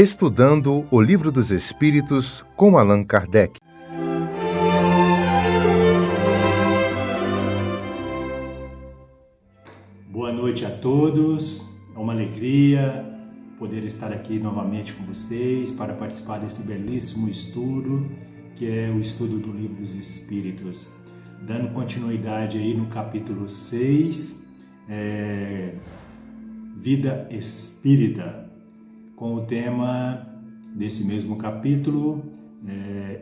Estudando o Livro dos Espíritos com Allan Kardec. Boa noite a todos, é uma alegria poder estar aqui novamente com vocês para participar desse belíssimo estudo, que é o estudo do Livro dos Espíritos. Dando continuidade aí no capítulo 6, Vida Espírita, com o tema desse mesmo capítulo,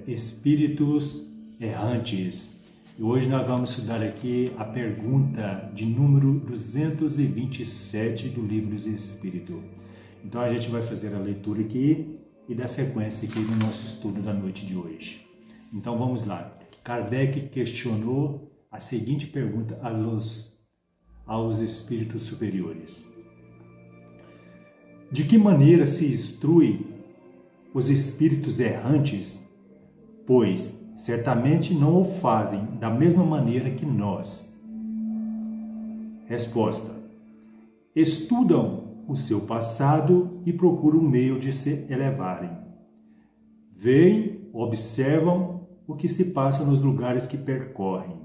Espíritos Errantes. E hoje nós vamos estudar aqui a pergunta de número 227 do Livro dos Espíritos. Então a gente vai fazer a leitura aqui e dar sequência aqui no nosso estudo da noite de hoje. Então vamos lá. Kardec questionou a seguinte pergunta aos espíritos superiores: de que maneira se instrui os espíritos errantes, pois certamente não o fazem da mesma maneira que nós? Resposta: estudam o seu passado e procuram um meio de se elevarem. Veem, observam o que se passa nos lugares que percorrem.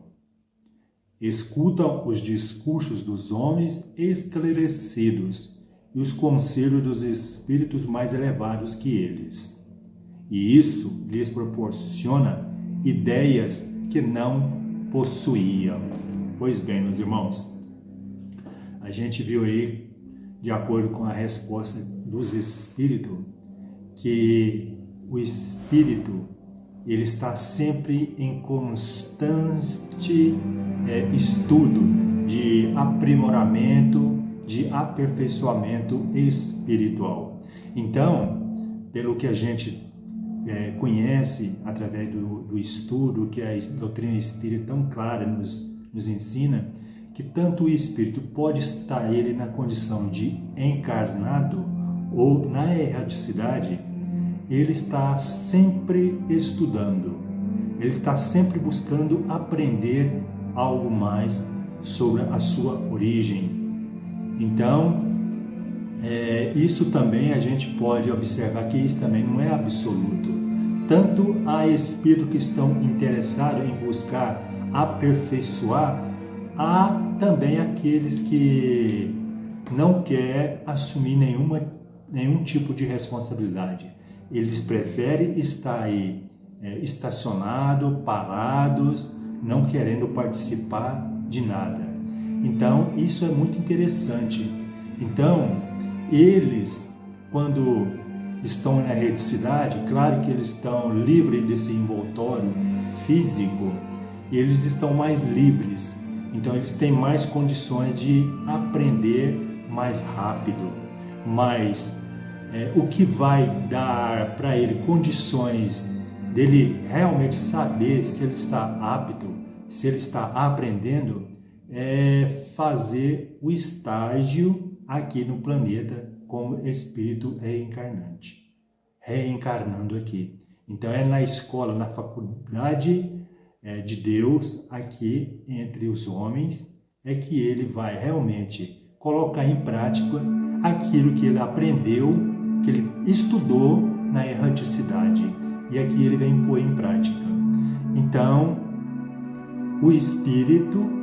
Escutam os discursos dos homens esclarecidos e os conselhos dos espíritos mais elevados que eles. E isso lhes proporciona ideias que não possuíam. Pois bem, meus irmãos, a gente viu aí, de acordo com a resposta dos espíritos, que o espírito ele está sempre em constante estudo de aprimoramento, de aperfeiçoamento espiritual. Então, pelo que a gente conhece através do estudo, que a doutrina espírita tão clara nos ensina, que tanto o espírito pode estar ele na condição de encarnado ou na erraticidade, ele está sempre estudando, ele está sempre buscando aprender algo mais sobre a sua origem. Então, isso também a gente pode observar que isso também não é absoluto. Tanto há espíritos que estão interessados em buscar aperfeiçoar, há também aqueles que não querem assumir nenhum tipo de responsabilidade. Eles preferem estar aí estacionados, parados, não querendo participar de nada. Então, isso é muito interessante. Então, eles, quando estão na erraticidade, claro que eles estão livres desse envoltório físico, eles estão mais livres. Então, eles têm mais condições de aprender mais rápido. Mas o que vai dar para ele condições dele realmente saber se ele está apto, se ele está aprendendo, é fazer o estágio aqui no planeta como espírito reencarnante, reencarnando aqui. Então é na escola, na faculdade de Deus, aqui entre os homens, é que ele vai realmente colocar em prática aquilo que ele aprendeu, que ele estudou na erraticidade, e aqui ele vem pôr em prática. Então, o espírito,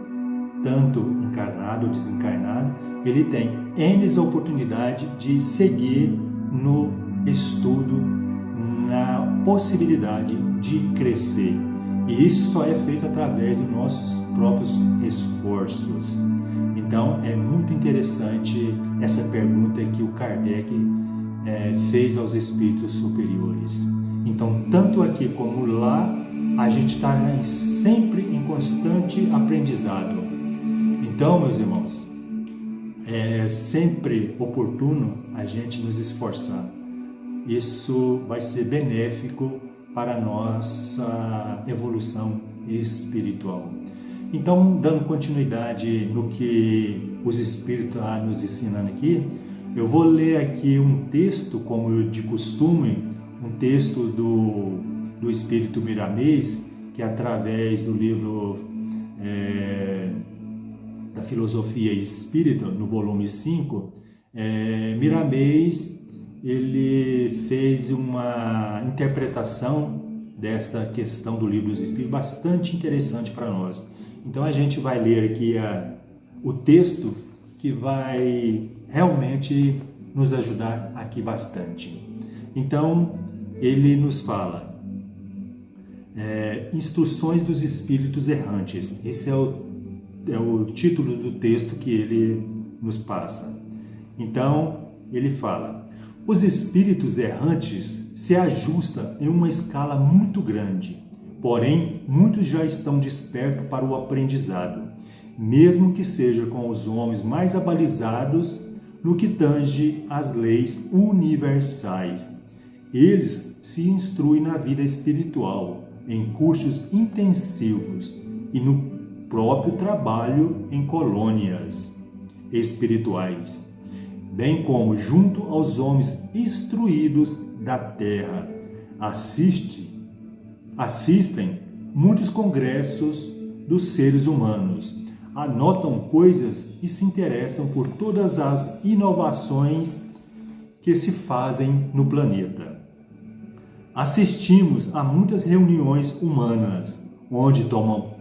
tanto encarnado ou desencarnado, ele tem N oportunidades de seguir no estudo, na possibilidade de crescer. E isso só é feito através dos nossos próprios esforços. Então, é muito interessante essa pergunta que o Kardec fez aos espíritos superiores. Então, tanto aqui como lá, a gente está sempre em constante aprendizado. Então, meus irmãos, é sempre oportuno a gente nos esforçar. Isso vai ser benéfico para a nossa evolução espiritual. Então, dando continuidade no que os espíritos estão nos ensinando aqui, eu vou ler aqui um texto, como de costume, um texto do Espírito Miramês, que através do livro da Filosofia Espírita, no volume 5, Miramês ele fez uma interpretação desta questão do Livro dos Espíritos bastante interessante para nós. Então a gente vai ler aqui o texto que vai realmente nos ajudar aqui bastante. Então ele nos fala Instruções dos Espíritos Errantes. Esse é o título do texto que ele nos passa. Então ele fala: os espíritos errantes se ajustam em uma escala muito grande, porém muitos já estão despertos para o aprendizado, mesmo que seja com os homens mais abalizados no que tange às leis universais. Eles se instruem na vida espiritual, em cursos intensivos e no próprio trabalho em colônias espirituais, bem como junto aos homens instruídos da terra. Assistem muitos congressos dos seres humanos, anotam coisas e se interessam por todas as inovações que se fazem no planeta. Assistimos a muitas reuniões humanas, onde tomam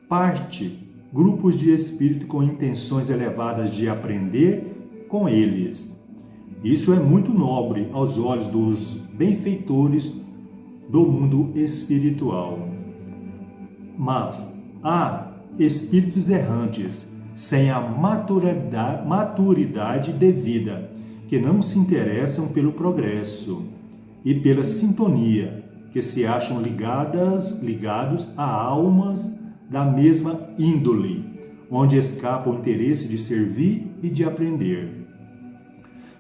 parte grupos de espírito com intenções elevadas de aprender com eles. Isso é muito nobre aos olhos dos benfeitores do mundo espiritual. Mas há espíritos errantes sem a maturidade devida, que não se interessam pelo progresso e pela sintonia, que se acham ligados a almas da mesma índole, onde escapa o interesse de servir e de aprender.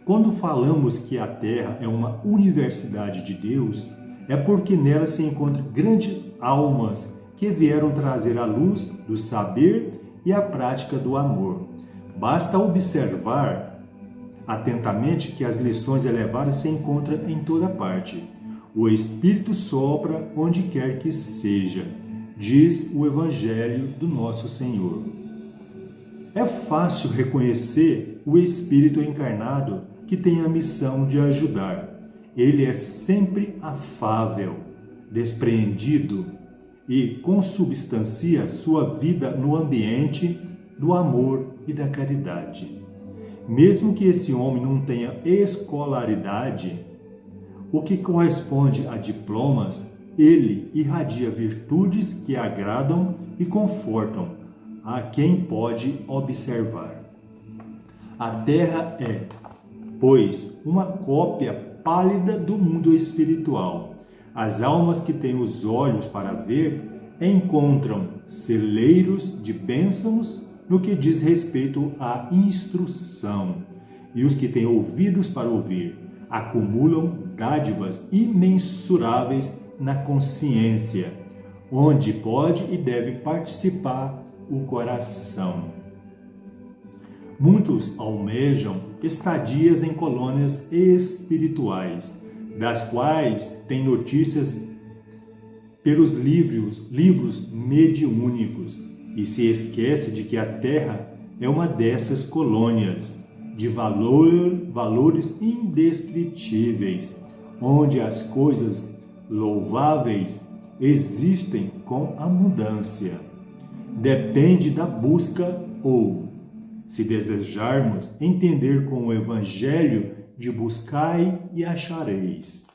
Quando falamos que a Terra é uma universidade de Deus, é porque nela se encontram grandes almas que vieram trazer a luz do saber e a prática do amor. Basta observar atentamente que as lições elevadas se encontram em toda parte. O Espírito sopra onde quer que seja, diz o Evangelho do nosso Senhor. É fácil reconhecer o Espírito encarnado que tem a missão de ajudar. Ele é sempre afável, despreendido e consubstancia sua vida no ambiente do amor e da caridade. Mesmo que esse homem não tenha escolaridade, o que corresponde a diplomas, ele irradia virtudes que agradam e confortam a quem pode observar. A Terra é, pois, uma cópia pálida do mundo espiritual. As almas que têm os olhos para ver encontram celeiros de bênçãos no que diz respeito à instrução, e os que têm ouvidos para ouvir acumulam dádivas imensuráveis na consciência, onde pode e deve participar o coração. Muitos almejam estadias em colônias espirituais, das quais têm notícias pelos livros mediúnicos, e se esquece de que a Terra é uma dessas colônias de valores indescritíveis, onde as coisas louváveis existem com abundância. Depende da busca ou, se desejarmos entender com o Evangelho, de buscai e achareis.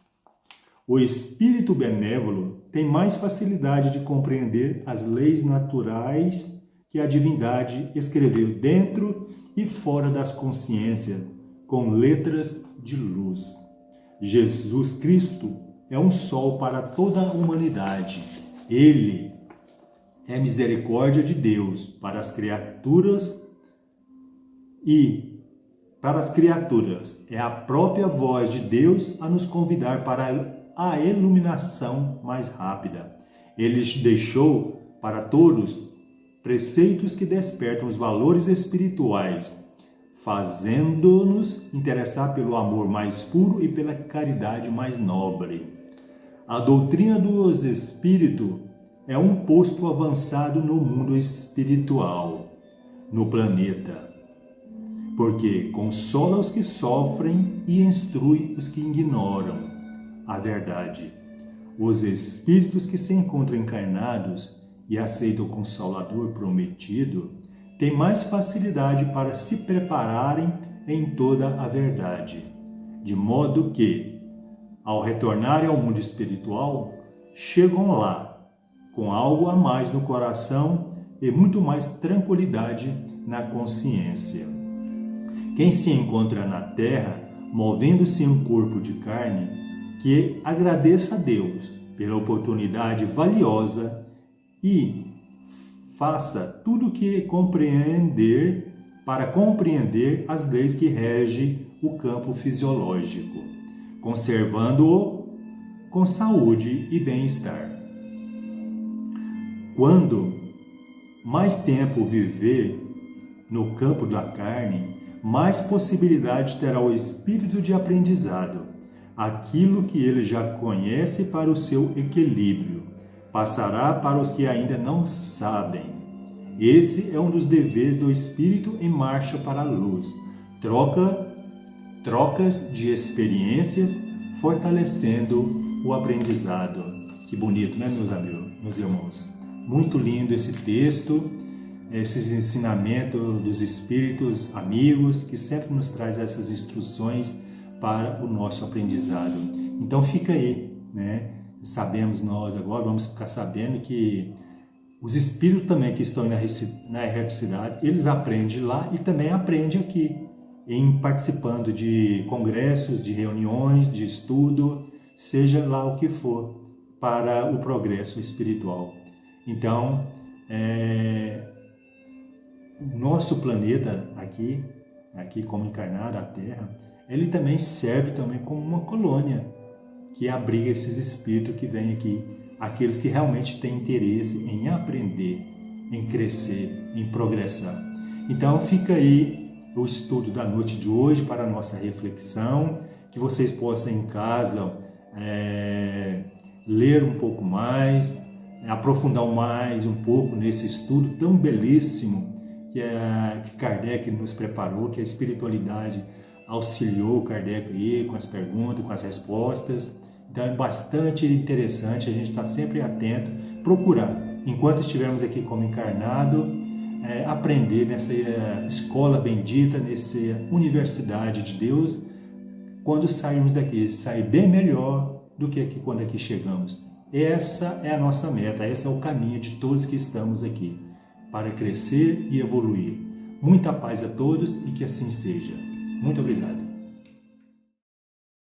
O espírito benévolo tem mais facilidade de compreender as leis naturais que a divindade escreveu dentro e fora das consciências, com letras de luz. Jesus Cristo é um sol para toda a humanidade. Ele é misericórdia de Deus para as criaturas é a própria voz de Deus a nos convidar para a iluminação mais rápida. Ele deixou para todos preceitos que despertam os valores espirituais, fazendo-nos interessar pelo amor mais puro e pela caridade mais nobre. A doutrina dos espíritos é um posto avançado no mundo espiritual, no planeta. porque consola os que sofrem e instrui os que ignoram a verdade. Os espíritos que se encontram encarnados e aceitam o Consolador prometido têm mais facilidade para se prepararem em toda a verdade, de modo que, ao retornarem ao mundo espiritual, chegam lá com algo a mais no coração e muito mais tranquilidade na consciência. Quem se encontra na Terra, movendo-se em um corpo de carne, que agradeça a Deus pela oportunidade valiosa e faça tudo o que compreender para compreender as leis que regem o campo fisiológico, conservando-o com saúde e bem-estar. Quando mais tempo viver no campo da carne, mais possibilidade terá o espírito de aprendizado, aquilo que ele já conhece para o seu equilíbrio, passará para os que ainda não sabem. Esse é um dos deveres do espírito em marcha para a luz. Trocas de experiências, fortalecendo o aprendizado. Que bonito, né, meus amigos, meus irmãos? Muito lindo esse texto, esses ensinamentos dos espíritos amigos que sempre nos traz essas instruções para o nosso aprendizado. Então fica aí, né? Sabemos nós agora, vamos ficar sabendo que os espíritos também que estão na erraticidade, eles aprendem lá e também aprendem aqui, participando de congressos, de reuniões, de estudo, seja lá o que for, para o progresso espiritual. Então, o nosso planeta aqui como encarnado, a Terra, ele também serve também como uma colônia que abriga esses espíritos que vêm aqui, aqueles que realmente têm interesse em aprender, em crescer, em progressar. Então fica aí o estudo da noite de hoje para a nossa reflexão, que vocês possam em casa ler um pouco mais, aprofundar mais um pouco nesse estudo tão belíssimo que Kardec nos preparou, que a espiritualidade auxiliou Kardec aí com as perguntas, com as respostas. Então é bastante interessante a gente estar sempre atento, procurar, enquanto estivermos aqui como encarnado, aprender nessa escola bendita, nessa universidade de Deus, quando sairmos daqui, sair bem melhor do que aqui quando aqui chegamos. Essa é a nossa meta, esse é o caminho de todos que estamos aqui, para crescer e evoluir. Muita paz a todos e que assim seja. Muito obrigado.